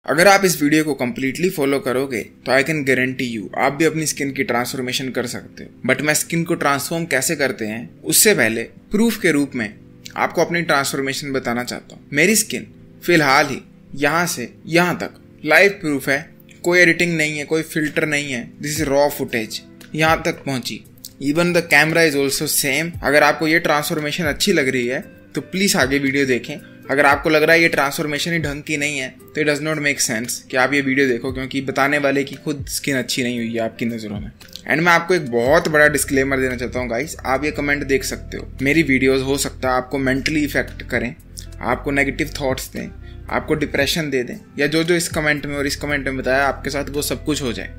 अगर आप इस वीडियो को कम्प्लीटली फॉलो करोगे तो आई कैन गारंटी यू आप भी अपनी स्किन की ट्रांसफॉर्मेशन कर सकते हो। बट मैं स्किन को ट्रांसफॉर्म कैसे करते हैं उससे पहले प्रूफ के रूप में आपको अपनी ट्रांसफॉर्मेशन बताना चाहता हूँ। मेरी स्किन फिलहाल ही यहाँ से यहाँ तक लाइव प्रूफ है, कोई एडिटिंग नहीं है, कोई फिल्टर नहीं है, दिस इज रॉ फुटेज, यहाँ तक पहुंची। Even the camera is also same. अगर आपको ये ट्रांसफॉर्मेशन अच्छी लग रही है तो प्लीज आगे वीडियो देखें। अगर आपको लग रहा है ये ट्रांसफॉर्मेशन ही ढंग की नहीं है तो it does not make sense कि आप ये वीडियो देखो, क्योंकि बताने वाले की खुद स्किन अच्छी नहीं हुई है आपकी नज़रों में। एंड मैं आपको एक बहुत बड़ा डिस्क्लेमर देना चाहता हूँ गाइस, आप ये कमेंट देख सकते हो, मेरी वीडियोस हो सकता है आपको मेंटली इफेक्ट करें, आपको नेगेटिव थॉट्स दें, आपको डिप्रेशन दे दें, या जो जो इस कमेंट में और इस कमेंट में बताया आपके साथ वो सब कुछ हो जाए।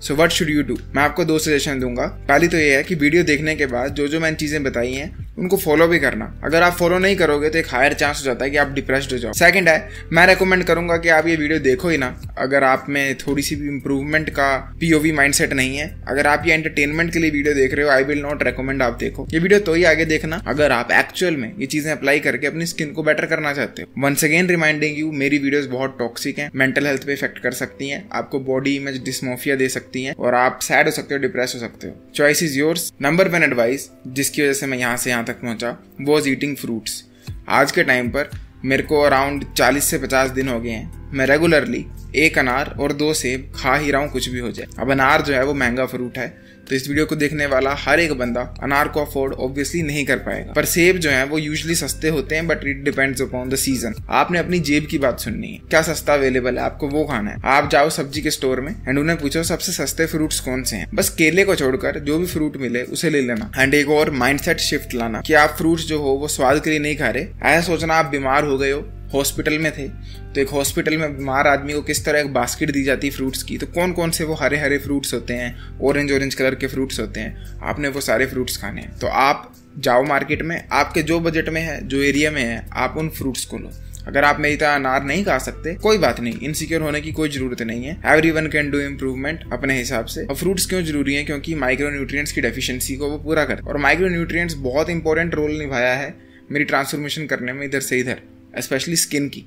So what should you do? मैं आपको 2 सजेशन दूंगा। पहली तो ये है कि वीडियो देखने के बाद जो जो मैंने चीजें बताई हैं उनको फॉलो भी करना। अगर आप फॉलो नहीं करोगे तो एक हायर चांस हो जाता है कि आप डिप्रेस्ड हो जाओ। सेकंड है, मैं रेकमेंड करूंगा कि आप ये वीडियो देखो ही ना अगर आप में थोड़ी सी भी इंप्रूवमेंट का पीओवी माइंडसेट नहीं है। अगर आप ये एंटरटेनमेंट के लिए वीडियो देख रहे हो, आई विल नॉट रेकमेंड आप देखो ये वीडियो, तो ही आगे देखना अगर आप एक्चुअल में ये चीजें अप्लाई करके अपनी स्किन को बेटर करना चाहते हो। वंस अगेन रिमाइंडिंग यू, मेरी वीडियोस बहुत टॉक्सिक हैं, मेंटल हेल्थ पे इफेक्ट कर सकती हैं, आपको बॉडी इमेज डिस्मोफिया दे सकती हैं और आप सैड हो सकते हो, डिप्रेस हो सकते हो। Choice is yours. Number 1 advice जिसकी वजह से मैं यहाँ से यहाँ तक पहुंचा वॉज ईटिंग फ्रूट्स। आज के टाइम पर मेरे को अराउंड 40 से 50 दिन हो गए हैं, मैं रेगुलरली 1 अनार और 2 सेब खा ही रहा हूँ, कुछ भी हो जाए। अब अनार जो है वो महंगा फ्रूट है, तो इस वीडियो को देखने वाला हर एक बंदा अनार को अफोर्ड ऑब्वियसली नहीं कर पाएगा, पर सेब जो है वो यूजुअली सस्ते होते हैं, but it depends upon the season. आपने अपनी जेब की बात सुननी है, क्या सस्ता अवेलेबल है आपको वो खाना है। आप जाओ सब्जी के स्टोर में एंड उन्हें पूछो सबसे सस्ते फ्रूट्स कौन से हैं, बस केले को छोड़कर जो भी फ्रूट मिले उसे ले लेना। एंड एक और माइंडसेट शिफ्ट लाना कि आप फ्रूट्स जो हो वो स्वाद के लिए नहीं खा रहे। ऐसा सोचना आप बीमार हो गए हो, हॉस्पिटल में थे, तो एक हॉस्पिटल में बीमार आदमी को किस तरह एक बास्केट दी जाती है फ्रूट्स की, तो कौन कौन से वो हरे हरे फ्रूट्स होते हैं, ऑरेंज कलर के फ्रूट्स होते हैं, आपने वो सारे फ्रूट्स खाने हैं। तो आप जाओ मार्केट में, आपके जो बजट में है, जो एरिया में है, आप उन फ्रूट्स को लो। अगर आप मेरी तरह अनार नहीं खा सकते कोई बात नहीं, इनसिक्योर होने की कोई जरूरत नहीं है। एवरीवन कैन डू इम्प्रूवमेंट अपने हिसाब से। और फ्रूट्स क्यों जरूरी है? क्योंकि माइक्रो न्यूट्रिएंट्स की डेफिशिएंसी को वो पूरा करते हैं, और माइक्रो न्यूट्रिएंट्स बहुत इंपॉर्टेंट रोल निभाया है मेरी ट्रांसफॉर्मेशन करने में इधर से इधर, स्पेशली स्किन की।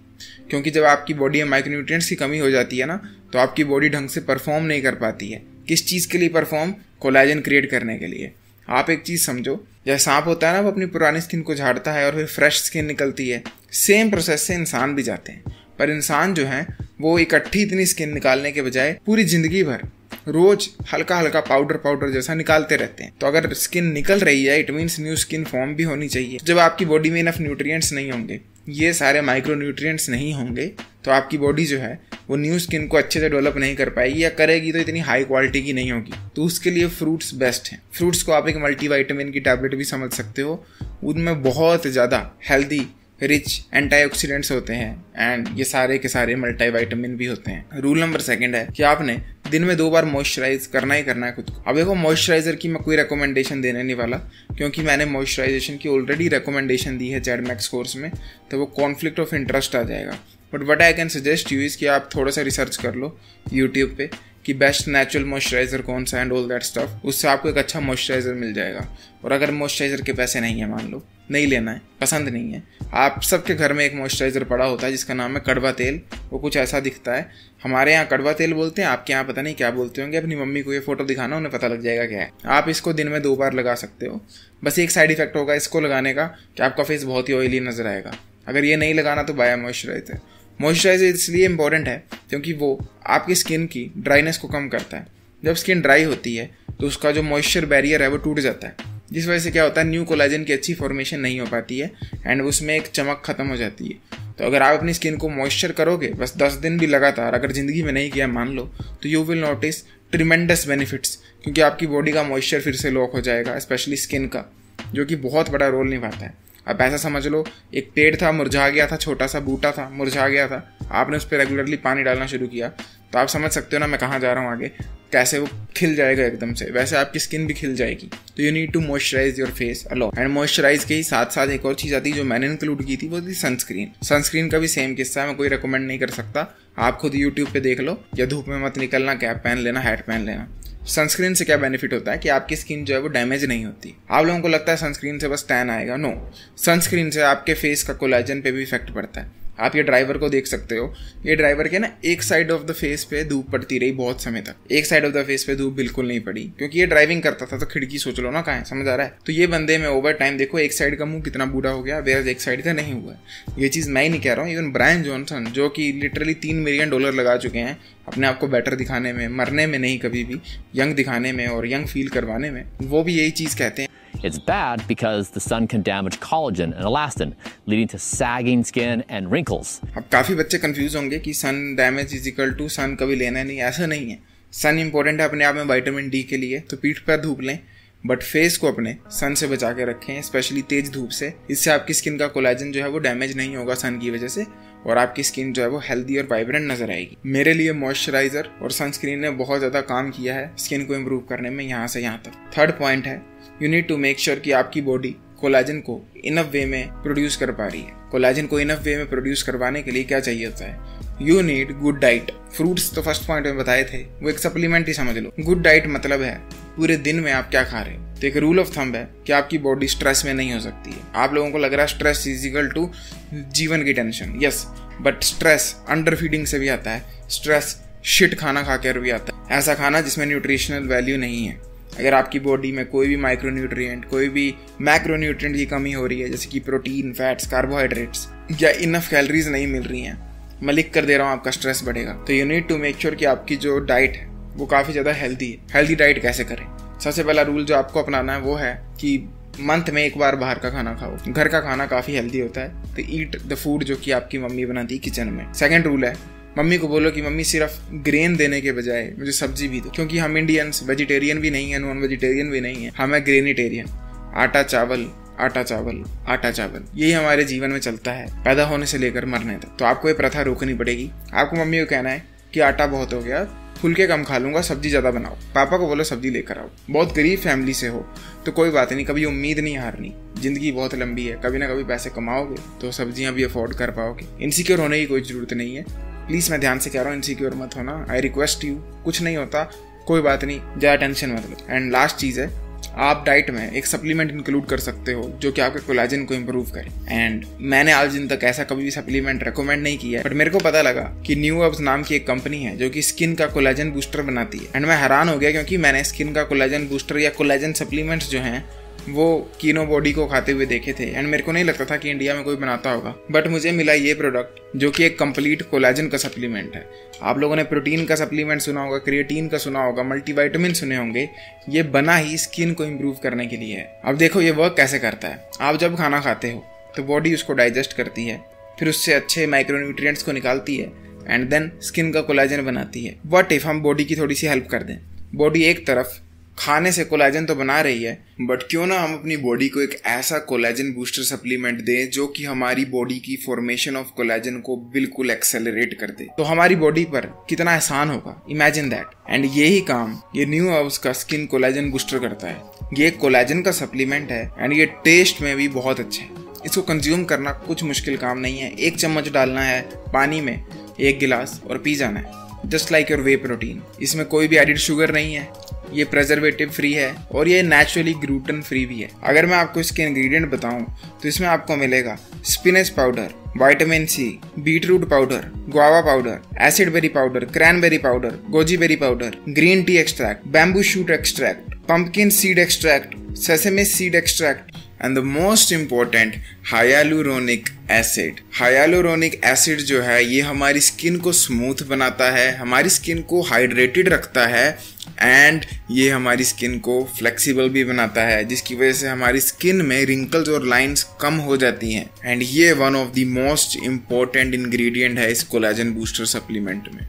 क्योंकि जब आपकी बॉडी में माइक्रोन्यूट्रिएंट्स की कमी हो जाती है ना, तो आपकी बॉडी ढंग से परफॉर्म नहीं कर पाती है। किस चीज़ के लिए परफॉर्म? कोलेजन क्रिएट करने के लिए। आप एक चीज़ समझो, जैसे सांप होता है ना, वो अपनी पुरानी स्किन को झाड़ता है और फिर फ्रेश स्किन निकलती है, सेम प्रोसेस से इंसान भी जाते हैं। पर इंसान जो है वो इकट्ठी इतनी स्किन निकालने के बजाय पूरी जिंदगी भर रोज हल्का हल्का पाउडर जैसा निकालते रहते हैं। तो अगर स्किन निकल रही है it means new skin form भी होनी चाहिए। जब आपकी बॉडी में इनफ न्यूट्रिएंट्स नहीं होंगे, ये सारे माइक्रो न्यूट्रिएंट्स नहीं होंगे, तो आपकी बॉडी जो है वो न्यू स्किन को अच्छे से डेवलप नहीं कर पाएगी, या करेगी तो इतनी हाई क्वालिटी की नहीं होगी। तो उसके लिए फ्रूट्स बेस्ट हैं। फ्रूट्स को आप एक मल्टीविटामिन की टैबलेट भी समझ सकते हो, उनमें बहुत ज़्यादा हेल्दी रिच एंटीऑक्सीडेंट्स होते हैं एंड ये सारे के सारे मल्टीविटामिन भी होते हैं। रूल नंबर 2 है कि आपने दिन में 2 बार मॉइस्चराइज करना ही करना है खुद को। अब देखो, मॉइस्चराइजर की मैं कोई रिकमेंडेशन देने नहीं वाला, क्योंकि मैंने मॉइस्चराइजेशन की ऑलरेडी रिकमेंडेशन दी है जेडमैक्स कोर्स में, तो वो कॉन्फ्लिक्ट ऑफ इंटरेस्ट आ जाएगा। But what I can suggest you is कि आप थोड़ा सा रिसर्च कर लो यूट्यूब पे कि बेस्ट नेचुरल मॉइस्चराइजर कौन सा एंड ऑल दैट स्टफ, उससे आपको एक अच्छा मॉइस्चराइजर मिल जाएगा। और अगर मॉइस्चराइजर के पैसे नहीं है, मान लो नहीं लेना है, पसंद नहीं है, आप सबके घर में एक मॉइस्चराइजर पड़ा होता है जिसका नाम है कड़वा तेल। वो कुछ ऐसा दिखता है, हमारे यहाँ कड़वा तेल बोलते हैं, आपके यहाँ पता नहीं क्या बोलते होंगे। अपनी मम्मी को ये फोटो दिखाना, उन्हें पता लग जाएगा क्या है। आप इसको दिन में 2 बार लगा सकते हो। बस एक साइड इफेक्ट होगा इसको लगाने का कि आपका फेस बहुत ही ऑयली नजर आएगा। अगर ये नहीं लगाना तो बाय मॉइस्चराइजर। मॉइस्चराइजर इसलिए इंपॉर्टेंट है क्योंकि वो आपकी स्किन की ड्राइनेस को कम करता है। जब स्किन ड्राई होती है तो उसका जो मॉइस्चर बैरियर है वो टूट जाता है, जिस वजह से क्या होता है, न्यू कोलेजन की अच्छी फॉर्मेशन नहीं हो पाती है एंड उसमें एक चमक खत्म हो जाती है। तो अगर आप अपनी स्किन को मॉइस्चर करोगे बस 10 दिन भी लगातार, अगर जिंदगी में नहीं किया मान लो, तो you will notice tremendous benefits, क्योंकि आपकी बॉडी का मॉइस्चर फिर से लॉक हो जाएगा, स्पेशली स्किन का, जो कि बहुत बड़ा रोल निभाता है। अब ऐसा समझ लो, एक पेड़ था, मुरझा गया था, छोटा सा बूटा था, मुरझा गया था, आपने उस पर रेगुलरली पानी डालना शुरू किया, तो आप समझ सकते हो ना मैं कहाँ जा रहा हूँ आगे, कैसे वो खिल जाएगा एकदम से। वैसे आपकी स्किन भी खिल जाएगी। तो you need to moisturise your face a lot. And moisturise के ही साथ साथ एक और चीज़ आती है जो मैंने इंक्लूड की थी, वो थी सनस्क्रीन। सनस्क्रीन का भी सेम किस्सा है, मैं कोई रिकमेंड नहीं कर सकता, आप खुद यूट्यूब पे देख लो, या धूप में मत निकलना, कैप पहन लेना, हैट पहन लेना। सनस्क्रीन से क्या बेनिफिट होता है कि आपकी स्किन जो है वो डैमेज नहीं होती। आप लोगों को लगता है सनस्क्रीन से बस टैन आएगा, नो, सनस्क्रीन से आपके फेस का कोलेजन पे भी इफेक्ट पड़ता है। आप ये ड्राइवर को देख सकते हो, ये ड्राइवर के ना एक साइड ऑफ द फेस पे धूप पड़ती रही बहुत समय तक, एक साइड ऑफ द फेस पे धूप बिल्कुल नहीं पड़ी, क्योंकि ये ड्राइविंग करता था। तो खिड़की सोच लो ना कहाँ है, समझ आ रहा है। तो ये बंदे में ओवर टाइम देखो एक साइड का मुंह कितना बूढ़ा हो गया, वेयर एक साइड का नहीं हुआ है। ये चीज़ मैं ही नहीं कह रहा हूँ, इवन ब्रायन जॉनसन जो कि लिटरली $3 मिलियन लगा चुके हैं अपने आप को बेटर दिखाने में, मरने में नहीं कभी भी, यंग दिखाने में और यंग फील करवाने में, वो भी यही चीज़ कहते हैं। It's bad because the sun can damage collagen and elastin, leading to sagging skin and wrinkles. अब काफ़ी बच्चे कंफ्यूज होंगे कि sun damage is equal to sun कभी लेना नहीं, ऐसा नहीं है। सन इंपॉर्टेंट है अपने आप में विटामिन डी के लिए, तो पीठ पर धूप लें, बट फेस को अपने सन से बचा के रखें, स्पेशली तेज धूप से। इससे आपकी स्किन का कोलेजन जो है वो डैमेज नहीं होगा सन की वजह से, और आपकी स्किन जो है वो हेल्दी और वाइब्रेंट नजर आएगी। मेरे लिए मॉइस्चराइजर और सनस्क्रीन ने बहुत ज़्यादा काम किया है स्किन को इम्प्रूव करने में यहाँ से यहाँ तक। थर्ड पॉइंट है, you need to make sure कि आपकी बॉडी कोलेजन को इनफ वे में प्रोड्यूस कर पा रही है। कोलेजन को इनफ वे में प्रोड्यूस करवाने के लिए क्या चाहिए होता है, you need good diet. Fruits तो फर्स्ट पॉइंट में बताए थे, वो एक सप्लीमेंट ही समझ लो। गुड डाइट मतलब है पूरे दिन में आप क्या खा रहे हो। तो एक रूल ऑफ थंब है कि आपकी बॉडी स्ट्रेस में नहीं हो सकती है। आप लोगों को लग रहा है स्ट्रेस इज इक्वल टू जीवन की tension, yes, but stress under feeding से भी आता है, स्ट्रेस शिट खाना खा कर भी आता है, ऐसा खाना जिसमें न्यूट्रिशनल वैल्यू नहीं है। अगर आपकी बॉडी में कोई भी माइक्रोन्यूट्रिएंट, कोई भी मैक्रोन्यूट्रिएंट की कमी हो रही है, जैसे कि प्रोटीन, फैट्स, कार्बोहाइड्रेट्स या इनफ कैलोरीज नहीं मिल रही हैं, मैं लिख कर दे रहा हूँ, आपका स्ट्रेस बढ़ेगा। तो you need to make sure कि आपकी जो डाइट है वो काफ़ी ज़्यादा हेल्दी है। हेल्दी डाइट कैसे करें? सबसे पहला रूल जो आपको अपनाना है वो है कि मंथ में एक बार बाहर का खाना खाओ। घर का खाना काफ़ी हेल्दी होता है, तो ईट द फूड जो कि आपकी मम्मी बनाती है किचन में। सेकेंड रूल है, मम्मी को बोलो कि मम्मी सिर्फ ग्रेन देने के बजाय मुझे सब्जी भी दो, क्योंकि हम इंडियंस वेजिटेरियन भी नहीं है, नॉन वेजिटेरियन भी नहीं है, हम है ग्रेनिटेरियन। आटा चावल, आटा चावल, आटा चावल, यही हमारे जीवन में चलता है पैदा होने से लेकर मरने तक। तो आपको ये प्रथा रोकनी पड़ेगी। आपको मम्मी को कहना है कि आटा बहुत हो गया, फुलके कम खा लूंगा, सब्जी ज़्यादा बनाओ। पापा को बोलो सब्जी लेकर आओ। बहुत गरीब फैमिली से हो तो कोई बात नहीं, कभी उम्मीद नहीं हारनी, जिंदगी बहुत लंबी है, कभी ना कभी पैसे कमाओगे तो सब्जियां भी अफोर्ड कर पाओगे। इनसिक्योर होने की कोई ज़रूरत नहीं है, प्लीज़ मैं ध्यान से कह रहा हूँ, इनसिक्योर मत होना, आई रिक्वेस्ट यू। कुछ नहीं होता, कोई बात नहीं, ज़्यादा टेंशन मत लो। एंड लास्ट चीज़ है, आप डाइट में एक सप्लीमेंट इंक्लूड कर सकते हो जो कि आपके कोलेजन को इम्प्रूव करे। एंड मैंने आज दिन तक ऐसा कभी भी सप्लीमेंट रेकमेंड नहीं किया है, बट मेरे को पता लगा कि न्यू अब्स नाम की एक कंपनी है जो कि स्किन का कोलेजन बूस्टर बनाती है। एंड मैं हैरान हो गया क्योंकि मैंने स्किन का कोलेजन बूस्टर या कोलेजन सप्लीमेंट्स जो हैं वो कीनो बॉडी को खाते हुए देखे थे, एंड मेरे को नहीं लगता था कि इंडिया में कोई बनाता होगा। बट मुझे मिला ये प्रोडक्ट जो कि एक कंप्लीट कोलेजन का सप्लीमेंट है। आप लोगों ने प्रोटीन का सप्लीमेंट सुना होगा, क्रिएटिन का सुना होगा, मल्टीविटामिन सुने होंगे, ये बना ही स्किन को इम्प्रूव करने के लिए है। अब देखो ये वर्क कैसे करता है। आप जब खाना खाते हो तो बॉडी उसको डाइजेस्ट करती है, फिर उससे अच्छे माइक्रोन्यूट्रिएंट्स को निकालती है, एंड देन स्किन का कोलेजन बनाती है। व्हाट इफ हम बॉडी की थोड़ी सी हेल्प कर दें। बॉडी एक तरफ खाने से कोलेजन तो बना रही है, बट क्यों ना हम अपनी बॉडी को एक ऐसा कोलेजन बूस्टर सप्लीमेंट दें जो कि हमारी बॉडी की फॉर्मेशन ऑफ कोलेजन को बिल्कुल एक्सेलरेट कर दे। तो हमारी बॉडी पर कितना आसान होगा, इमेजिन दैट। एंड यही काम ये न्यू अब्स का स्किन कोलेजन बूस्टर करता है। ये कोलेजन का सप्लीमेंट है एंड ये टेस्ट में भी बहुत अच्छा है। इसको कंज्यूम करना कुछ मुश्किल काम नहीं है। 1 चम्मच डालना है पानी में, 1 गिलास, और पी जाना है, just like your way protein. इसमें कोई भी एडिड शुगर नहीं है, ये प्रेजर्वेटिव फ्री है और ये नेचुरली ग्लूटेन फ्री भी है। अगर मैं आपको इसके इंग्रेडिएंट बताऊं तो इसमें आपको मिलेगा spinach powder, vitamin C, beetroot powder, guava powder, acid berry powder, cranberry powder, goji berry powder, green tea extract, bamboo shoot extract, pumpkin seed extract, sesame seed extract, and the most important hyaluronic acid. Hyaluronic acid जो है ये हमारी skin को smooth बनाता है, हमारी skin को hydrated रखता है, एंड ये हमारी स्किन को फ्लेक्सिबल भी बनाता है, जिसकी वजह से हमारी स्किन में रिंकल्स और लाइंस कम हो जाती हैं। एंड ये one of the most important ingredient है इस कोलेजन बूस्टर सप्लीमेंट में।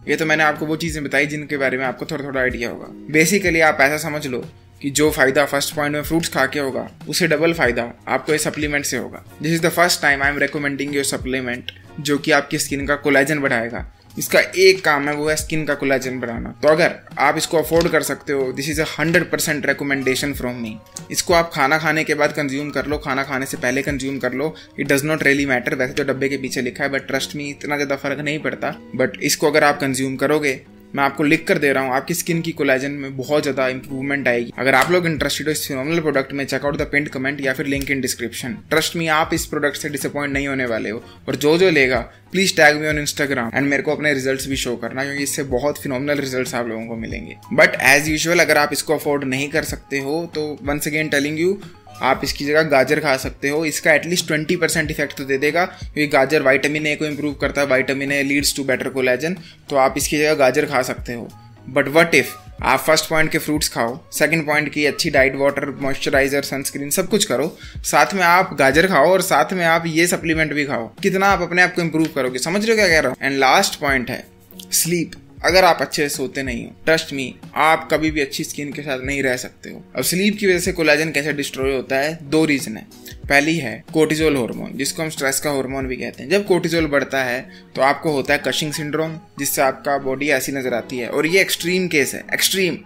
ये तो मैंने आपको वो चीज़ें बताई जिनके बारे में आपको थोड़ा थोड़ा आइडिया होगा। बेसिकली आप ऐसा समझ लो कि जो फायदा फर्स्ट पॉइंट में फ्रूट्स खा के होगा उससे डबल फायदा आपको ये सप्लीमेंट से होगा। This is the first time I am recommending your supplement जो कि आपकी स्किन का कोलेजन बढ़ाएगा। इसका एक काम है, वो है स्किन का कोलेजन बढ़ाना। तो अगर आप इसको अफोर्ड कर सकते हो, this is a 100% recommendation from me. इसको आप खाना खाने के बाद कंज्यूम कर लो, खाना खाने से पहले कंज्यूम कर लो, it does not really matter. वैसे तो डब्बे के पीछे लिखा है, बट ट्रस्ट मी इतना ज़्यादा फर्क नहीं पड़ता। बट इसको अगर आप कंज्यूम करोगे मैं आपको लिख कर दे रहा हूँ, आपकी स्किन की कोलेजन में बहुत ज़्यादा इंप्रूवमेंट आएगी। अगर आप लोग इंटरेस्टेड हो इस फिनोमिनल प्रोडक्ट में, चेकआउट द पिन्ड कमेंट या फिर link in description. Trust me, आप इस प्रोडक्ट से डिसअपॉइंट नहीं होने वाले हो। और जो लेगा please tag me on Instagram and मेरे को अपने रिजल्ट्स भी शो करना, क्योंकि इससे बहुत फिनोमिनल रिजल्ट्स आप लोगों को मिलेंगे। बट एज यूजुअल अगर आप इसको अफोर्ड नहीं कर सकते हो तो वंस अगेन टेलिंग यू, आप इसकी जगह गाजर खा सकते हो। इसका एटलीस्ट 20% इफेक्ट तो दे देगा, क्योंकि गाजर विटामिन ए को इंप्रूव करता है। Vitamin A leads to better collagen, तो आप इसकी जगह गाजर खा सकते हो। बट व्हाट इफ आप फर्स्ट पॉइंट के फ्रूट्स खाओ, सेकंड पॉइंट की अच्छी डाइट, वाटर, मॉइस्चराइजर, सनस्क्रीन सब कुछ करो, साथ में आप गाजर खाओ और साथ में आप ये सप्लीमेंट भी खाओ। कितना आप अपने आप को इंप्रूव करोगे, समझ रहे हो क्या कह रहा हूँ। एंड लास्ट पॉइंट है स्लीप। अगर आप अच्छे से सोते नहीं हो, ट्रस्ट मी, आप कभी भी अच्छी स्किन के साथ नहीं रह सकते हो। अब स्लीप की वजह से कोलेजन कैसे डिस्ट्रॉय होता है, 2 रीजन है। पहली है कोर्टिजोल हार्मोन, जिसको हम स्ट्रेस का हार्मोन भी कहते हैं। जब कोर्टिजोल बढ़ता है तो आपको होता है कशिंग सिंड्रोम, जिससे आपका बॉडी ऐसी नजर आती है। और ये एक्सट्रीम केस है, एक्सट्रीम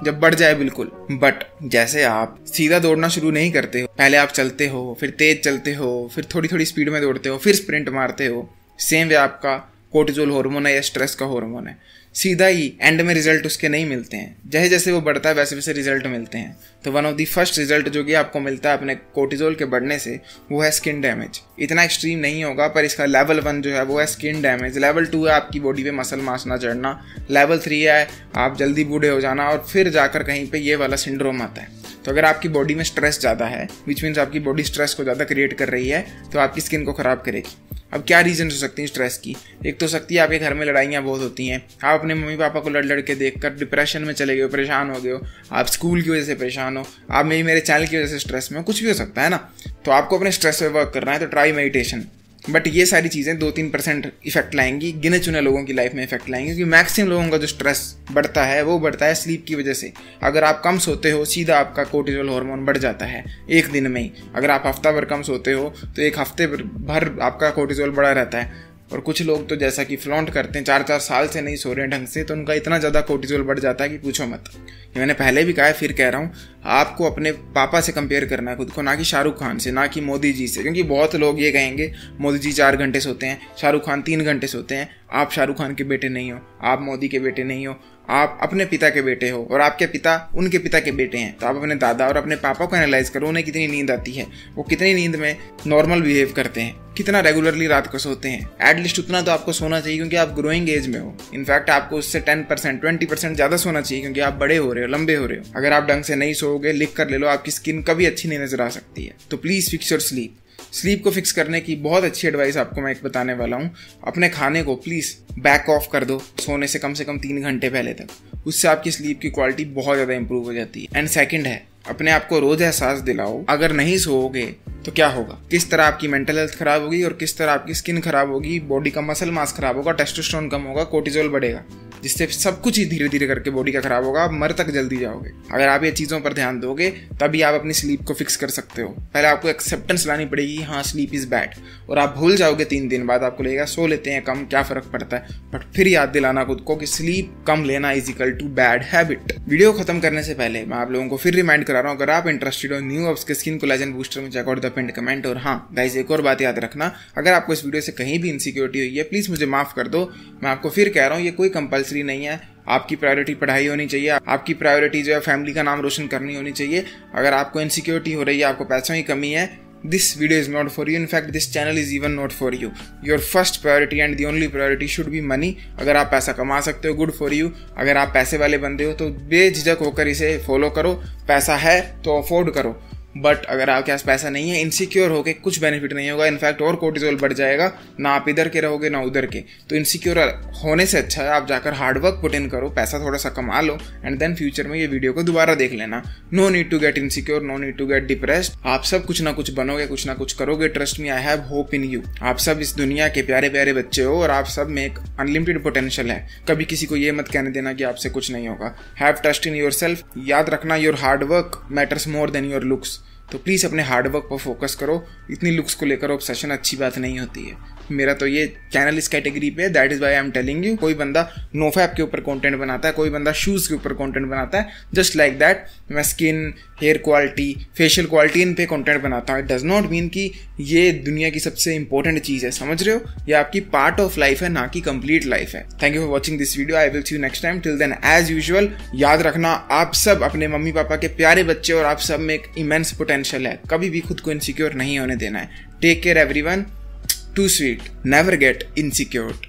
जब बढ़ जाए बिल्कुल। बट जैसे आप सीधा दौड़ना शुरू नहीं करते हो, पहले आप चलते हो, फिर तेज चलते हो, फिर थोड़ी थोड़ी स्पीड में दौड़ते हो, फिर स्प्रिंट मारते हो, सेम वे आपका कोर्टिजोल हार्मोन है या स्ट्रेस का हार्मोन है। सीधा ही एंड में रिजल्ट उसके नहीं मिलते हैं, जैसे जैसे वो बढ़ता है वैसे वैसे रिजल्ट मिलते हैं। तो one of the first result जो कि आपको मिलता है अपने कोर्टिजोल के बढ़ने से, वो है स्किन डैमेज। इतना एक्सट्रीम नहीं होगा, पर इसका लेवल 1 जो है वो है स्किन डैमेज। लेवल 2 है आपकी बॉडी पे मसल मास ना चढ़ना। लेवल 3 है आप जल्दी बूढ़े हो जाना, और फिर जाकर कहीं पे ये वाला सिंड्रोम आता है। तो अगर आपकी बॉडी में स्ट्रेस ज़्यादा है, विच मीन्स आपकी बॉडी स्ट्रेस को ज़्यादा क्रिएट कर रही है, तो आपकी स्किन को खराब करेगी। अब क्या रीजन हो सकती है स्ट्रेस की? एक तो सकती है आपके घर में लड़ाइयाँ बहुत होती हैं, आप अपने मम्मी पापा को लड़ के देखकर डिप्रेशन में चले गए हो, परेशान हो गए हो, आप स्कूल की वजह से परेशान हो, आप मेरे चैनल की वजह से स्ट्रेस में हो, कुछ भी हो सकता है ना। तो आपको अपने स्ट्रेस पे वर्क करना है, तो ट्राई मेडिटेशन। बट ये सारी चीज़ें 2-3% इफेक्ट लाएंगी, गिने चुने लोगों की लाइफ में इफेक्ट लाएंगी, क्योंकि मैक्सिमम लोगों का जो स्ट्रेस बढ़ता है वो बढ़ता है स्लीप की वजह से। अगर आप कम सोते हो, सीधा आपका कोर्टिजोल हार्मोन बढ़ जाता है एक दिन में ही। अगर आप हफ्ता भर कम सोते हो तो एक हफ्ते भर आपका कोर्टिजोल बढ़ा रहता है। और कुछ लोग तो जैसा कि फ्लॉन्ट करते हैं, 4-4 साल से नहीं सो रहे हैं ढंग से, तो उनका इतना ज़्यादा कोर्टिजोल बढ़ जाता है कि पूछो मत। ये मैंने पहले भी कहा है, फिर कह रहा हूँ, आपको अपने पापा से कंपेयर करना है खुद को, ना कि शाहरुख खान से, ना कि मोदी जी से। क्योंकि बहुत लोग ये कहेंगे मोदी जी 4 घंटे सोते हैं, शाहरुख खान 3 घंटे सोते हैं। आप शाहरुख खान के बेटे नहीं हो, आप मोदी के बेटे नहीं हो, आप अपने पिता के बेटे हो, और आपके पिता उनके पिता के बेटे हैं। तो आप अपने दादा और अपने पापा को एनालाइज करो, उन्हें कितनी नींद आती है, वो कितनी नींद में नॉर्मल बिहेव करते हैं, कितना रेगुलरली रात को सोते हैं। एटलीस्ट उतना तो आपको सोना चाहिए, क्योंकि आप ग्रोइंग एज में हो। इनफैक्ट आपको उससे 10%, 20% ज़्यादा सोना चाहिए, क्योंकि आप बड़े हो रहे हो, लंबे हो रहे हो। अगर आप ढंग से नहीं सोओगे, लिख कर ले लो, आपकी स्किन कभी अच्छी नहीं नजर आ सकती है। तो please fix your sleep. Sleep को फिक्स करने की बहुत अच्छी एडवाइस आपको मैं एक बताने वाला हूँ। अपने खाने को प्लीज़ बैक ऑफ कर दो सोने से कम 3 घंटे पहले तक। उससे आपकी स्लीप की क्वालिटी बहुत ज़्यादा इंप्रूव हो जाती है। एंड सेकंड है, अपने आप को रोज एहसास दिलाओ, अगर नहीं सोओगे तो क्या होगा, किस तरह आपकी मेंटल हेल्थ खराब होगी और किस तरह आपकी स्किन खराब होगी, बॉडी का मसल मास खराब होगा, टेस्टोस्टेरोन कम होगा, कोर्टिजोल बढ़ेगा, जिससे सब कुछ ही धीरे धीरे करके बॉडी का खराब होगा, आप मर तक जल्दी जाओगे। अगर आप ये चीज़ों पर ध्यान दोगे तभी आप अपनी स्लीप को फिक्स कर सकते हो। पहले आपको एक्सेप्टेंस लानी पड़ेगी, हाँ स्लीप इज़ बैड, और आप भूल जाओगे 3 दिन बाद, आपको लगेगा सो लेते हैं कम, क्या फ़र्क पड़ता है। बट फिर याद दिलाना खुद को कि स्लीप कम लेना is equal to bad habit. Video खत्म करने से पहले मैं आप लोगों को फिर रिमाइंड करा रहा हूँ, अगर आप इंटरेस्टेड हो न्यू ऑप्स के स्किन कोलेजन बूस्टर में, चेकआउट द पिन्ड कमेंट। और हाँ गाइस, एक और बात याद रखना, अगर आपको इस वीडियो से कहीं भी इनसिक्योरिटी हुई है, प्लीज़ मुझे माफ़ कर दो। मैं आपको फिर कह रहा हूँ, ये कोई कंपलसरी नहीं है। आपकी प्रायोरिटी पढ़ाई होनी चाहिए, आपकी प्रायोरिटी जो है फैमिली का नाम रोशन करनी होनी चाहिए। अगर आपको इनसिक्योरिटी हो रही है, आपको पैसों की कमी है, this video is not for you. In fact, this channel is even not for you. Your first priority and the only priority should be money. अगर आप पैसा कमा सकते हो, good for you. अगर आप पैसे वाले बंदे हो तो बेझिझक होकर इसे फॉलो करो। पैसा है तो अफोर्ड करो, बट अगर आपके पास पैसा नहीं है, इनसिक्योर होके कुछ बेनिफिट नहीं होगा। इनफैक्ट और कोर्टिजोल बढ़ जाएगा, ना आप इधर के रहोगे ना उधर के। तो इनसिक्योर होने से अच्छा है आप जाकर हार्डवर्क पुट इन करो, पैसा थोड़ा सा कमा लो, एंड देन फ्यूचर में ये वीडियो को दोबारा देख लेना। No need to get insecure, no need to get depressed. आप सब कुछ ना कुछ बनोगे, कुछ ना कुछ करोगे। Trust me, I have hope in you. आप सब इस दुनिया के प्यारे प्यारे बच्चे हो और आप सब में एक अनलिमिटेड पोटेंशियल है। कभी किसी को ये मत कहने देना कि आपसे कुछ नहीं होगा। Have trust in your self. याद रखना, your hard work matters more than your looks. तो प्लीज़ अपने हार्डवर्क पर फोकस करो। इतनी लुक्स को लेकर ऑब्सेशन अच्छी बात नहीं होती है। मेरा तो ये चैनल इस कैटेगरी पे है, that is why I am telling you. कोई बंदा नोफैप के ऊपर कंटेंट बनाता है, कोई बंदा शूज के ऊपर कंटेंट बनाता है, जस्ट लाइक दैट मैं skin, hair quality, facial quality इन पे कंटेंट बनाता हूँ। इट डज नॉट मीन कि ये दुनिया की सबसे इंपॉर्टेंट चीज है, समझ रहे हो? ये आपकी पार्ट ऑफ लाइफ है, ना कि कंप्लीट लाइफ है। Thank you for watching this video, I will see you next time. Till then as usual याद रखना, आप सब अपने मम्मी पापा के प्यारे बच्चे और आप सब में एक इमेंस पोटेंशियल है, कभी भी खुद को इनसिक्योर नहीं होने देना है। Take care everyone, too sweet, never get insecure.